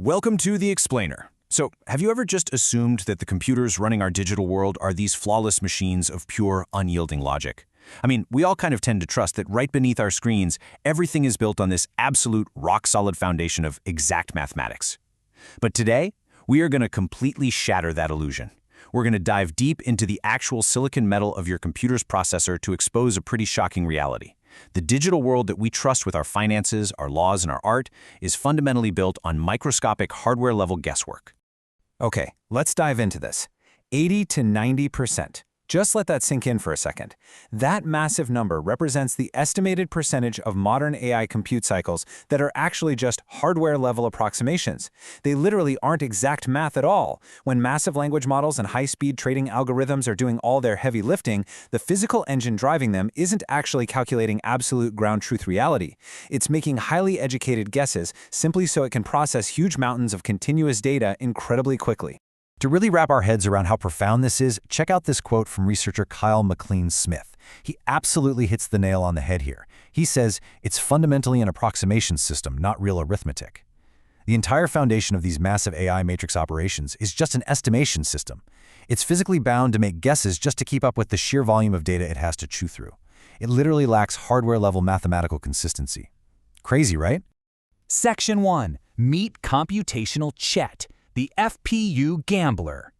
Welcome to The Explainer. So, have you ever just assumed that the computers running our digital world are these flawless machines of pure, unyielding logic? I mean, we all kind of tend to trust that right beneath our screens, everything is built on this absolute, rock-solid foundation of exact mathematics. But today, we are going to completely shatter that illusion. We're going to dive deep into the actual silicon metal of your computer's processor to expose a pretty shocking reality. The digital world that we trust with our finances, our laws, and our art is fundamentally built on microscopic hardware-level guesswork. Okay, let's dive into this. 80 to 90%. Just let that sink in for a second. That massive number represents the estimated percentage of modern AI compute cycles that are actually just hardware-level approximations. They literally aren't exact math at all. When massive language models and high-speed trading algorithms are doing all their heavy lifting, the physical engine driving them isn't actually calculating absolute ground truth reality. It's making highly educated guesses simply so it can process huge mountains of continuous data incredibly quickly. To really wrap our heads around how profound this is, check out this quote from researcher Kyle McLean-Smith. He absolutely hits the nail on the head here. He says, "It's fundamentally an approximation system, not real arithmetic." The entire foundation of these massive AI matrix operations is just an estimation system. It's physically bound to make guesses just to keep up with the sheer volume of data it has to chew through. It literally lacks hardware-level mathematical consistency. Crazy, right? Section 1. Meet computational Chet, the FPU gambler.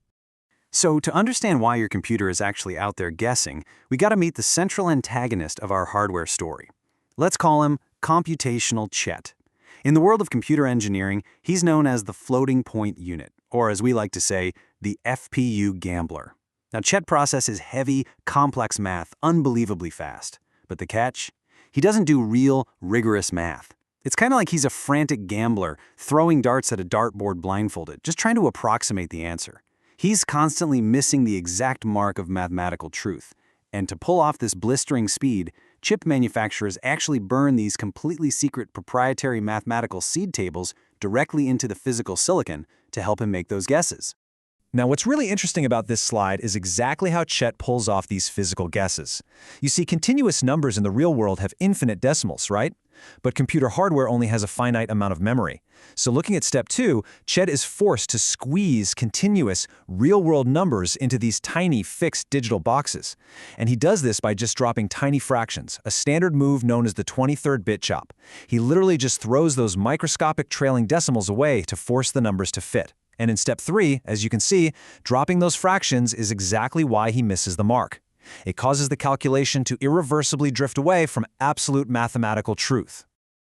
So to understand why your computer is actually out there guessing, we got to meet the central antagonist of our hardware story. Let's call him computational Chet. In the world of computer engineering, he's known as the floating point unit, or as we like to say, the FPU gambler. Now, Chet processes heavy, complex math unbelievably fast. But the catch? He doesn't do real, rigorous math. It's kind of like he's a frantic gambler throwing darts at a dartboard blindfolded, just trying to approximate the answer. He's constantly missing the exact mark of mathematical truth. And to pull off this blistering speed, chip manufacturers actually burn these completely secret proprietary mathematical seed tables directly into the physical silicon to help him make those guesses. Now, what's really interesting about this slide is exactly how Chet pulls off these physical guesses. You see, continuous numbers in the real world have infinite decimals, right? But computer hardware only has a finite amount of memory. So looking at step 2, Chet is forced to squeeze continuous, real-world numbers into these tiny, fixed digital boxes. And he does this by just dropping tiny fractions, a standard move known as the 23rd bit chop. He literally just throws those microscopic trailing decimals away to force the numbers to fit. And in step 3, as you can see, dropping those fractions is exactly why he misses the mark. It causes the calculation to irreversibly drift away from absolute mathematical truth.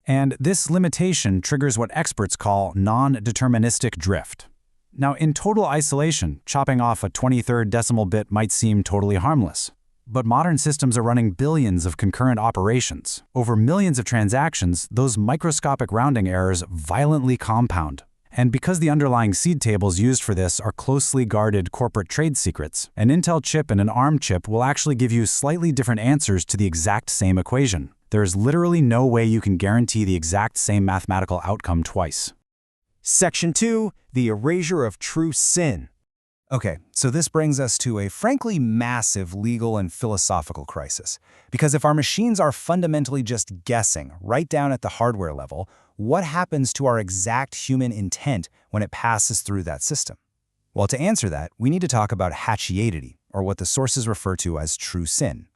And this limitation triggers what experts call non-deterministic drift. Now, in total isolation, chopping off a 23rd decimal bit might seem totally harmless. But modern systems are running billions of concurrent operations. Over millions of transactions, those microscopic rounding errors violently compound. And because the underlying seed tables used for this are closely guarded corporate trade secrets, an Intel chip and an ARM chip will actually give you slightly different answers to the exact same equation. There is literally no way you can guarantee the exact same mathematical outcome twice. Section 2, the erasure of true sin. Okay, so this brings us to a frankly massive legal and philosophical crisis. Because if our machines are fundamentally just guessing right down at the hardware level, what happens to our exact human intent when it passes through that system? Well, to answer that, we need to talk about Haecceity, or what the sources refer to as true sin.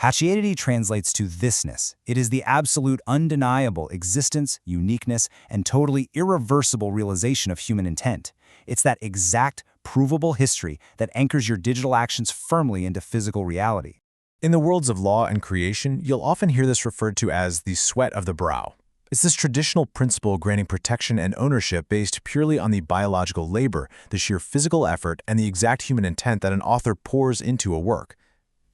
Haecceity translates to thisness. It is the absolute undeniable existence, uniqueness, and totally irreversible realization of human intent. It's that exact, provable history that anchors your digital actions firmly into physical reality. In the worlds of law and creation, you'll often hear this referred to as the sweat of the brow. It's this traditional principle granting protection and ownership based purely on the biological labor, the sheer physical effort, and the exact human intent that an author pours into a work.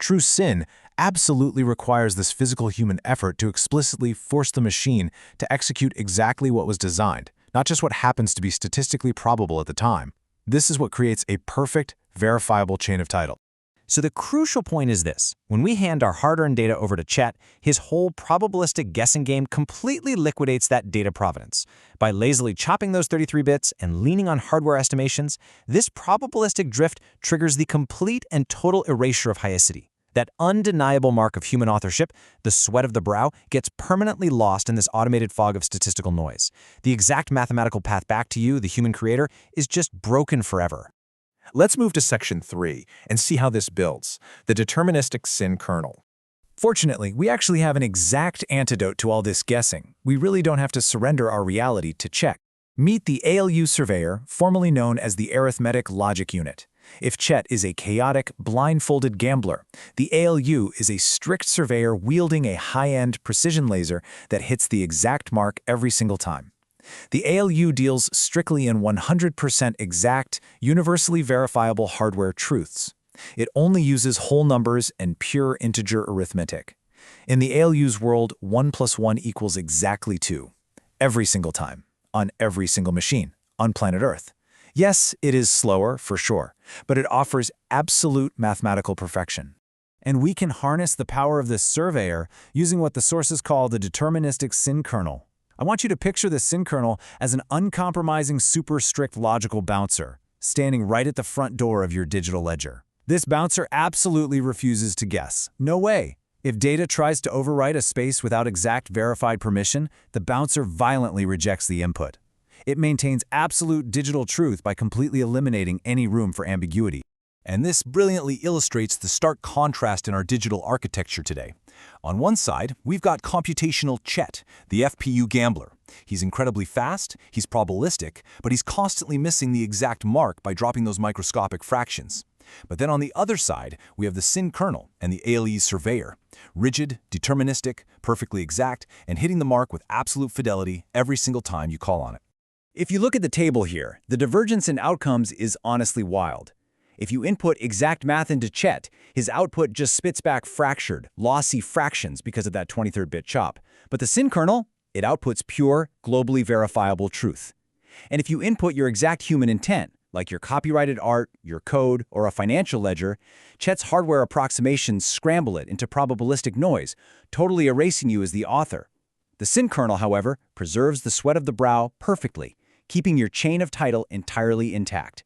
True sin absolutely requires this physical human effort to explicitly force the machine to execute exactly what was designed, not just what happens to be statistically probable at the time. This is what creates a perfect, verifiable chain of title. So the crucial point is this. When we hand our hard-earned data over to Chet, his whole probabilistic guessing game completely liquidates that data provenance. By lazily chopping those 33 bits and leaning on hardware estimations, this probabilistic drift triggers the complete and total erasure of Haecceity. That undeniable mark of human authorship, the sweat of the brow, gets permanently lost in this automated fog of statistical noise. The exact mathematical path back to you, the human creator, is just broken forever. Let's move to Section 3 and see how this builds, the deterministic sin kernel. Fortunately, we actually have an exact antidote to all this guessing. We really don't have to surrender our reality to check. Meet the ALU surveyor, formerly known as the arithmetic logic unit. If Chet is a chaotic, blindfolded gambler, the ALU is a strict surveyor wielding a high-end precision laser that hits the exact mark every single time. The ALU deals strictly in 100% exact, universally verifiable hardware truths. It only uses whole numbers and pure integer arithmetic. In the ALU's world, 1 + 1 equals exactly 2. Every single time, on every single machine, on planet Earth. Yes, it is slower, for sure, but it offers absolute mathematical perfection. And we can harness the power of this surveyor using what the sources call the deterministic sin kernel. I want you to picture the sin kernel as an uncompromising, super strict logical bouncer, standing right at the front door of your digital ledger. This bouncer absolutely refuses to guess. No way. If data tries to overwrite a space without exact verified permission, the bouncer violently rejects the input. It maintains absolute digital truth by completely eliminating any room for ambiguity. And this brilliantly illustrates the stark contrast in our digital architecture today. On one side, we've got computational Chet, the FPU gambler. He's incredibly fast, he's probabilistic, but he's constantly missing the exact mark by dropping those microscopic fractions. But then on the other side, we have the sin kernel and the ALE surveyor. Rigid, deterministic, perfectly exact, and hitting the mark with absolute fidelity every single time you call on it. If you look at the table here, the divergence in outcomes is honestly wild. If you input exact math into Chet, his output just spits back fractured, lossy fractions because of that 23rd bit chop. But the sin kernel, it outputs pure, globally verifiable truth. And if you input your exact human intent, like your copyrighted art, your code, or a financial ledger, Chet's hardware approximations scramble it into probabilistic noise, totally erasing you as the author. The sin kernel, however, preserves the sweat of the brow perfectly, keeping your chain of title entirely intact.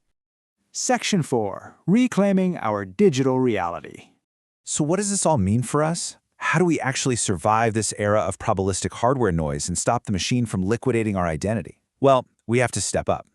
Section 4. Reclaiming our digital reality. So what does this all mean for us? How do we actually survive this era of probabilistic hardware noise and stop the machine from liquidating our identity? Well, we have to step up.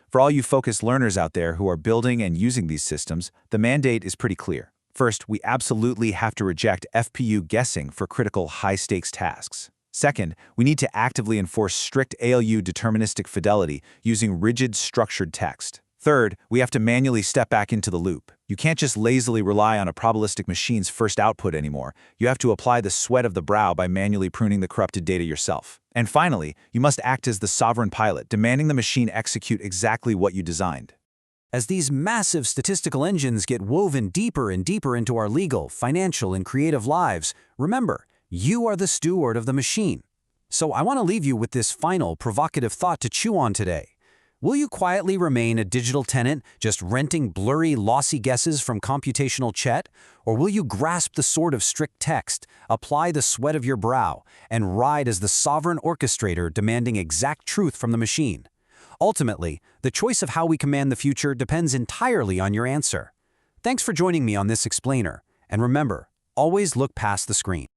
For all you focused learners out there who are building and using these systems, the mandate is pretty clear. First, we absolutely have to reject FPU guessing for critical high-stakes tasks. Second, we need to actively enforce strict ALU deterministic fidelity using rigid, structured text. Third, we have to manually step back into the loop. You can't just lazily rely on a probabilistic machine's first output anymore. You have to apply the sweat of the brow by manually pruning the corrupted data yourself. And finally, you must act as the sovereign pilot, demanding the machine execute exactly what you designed. As these massive statistical engines get woven deeper and deeper into our legal, financial, and creative lives, remember, you are the steward of the machine. So I want to leave you with this final provocative thought to chew on today. Will you quietly remain a digital tenant, just renting blurry, lossy guesses from computational Chet? Or will you grasp the sword of strict text, apply the sweat of your brow, and ride as the sovereign orchestrator demanding exact truth from the machine? Ultimately, the choice of how we command the future depends entirely on your answer. Thanks for joining me on this explainer, and remember, always look past the screen.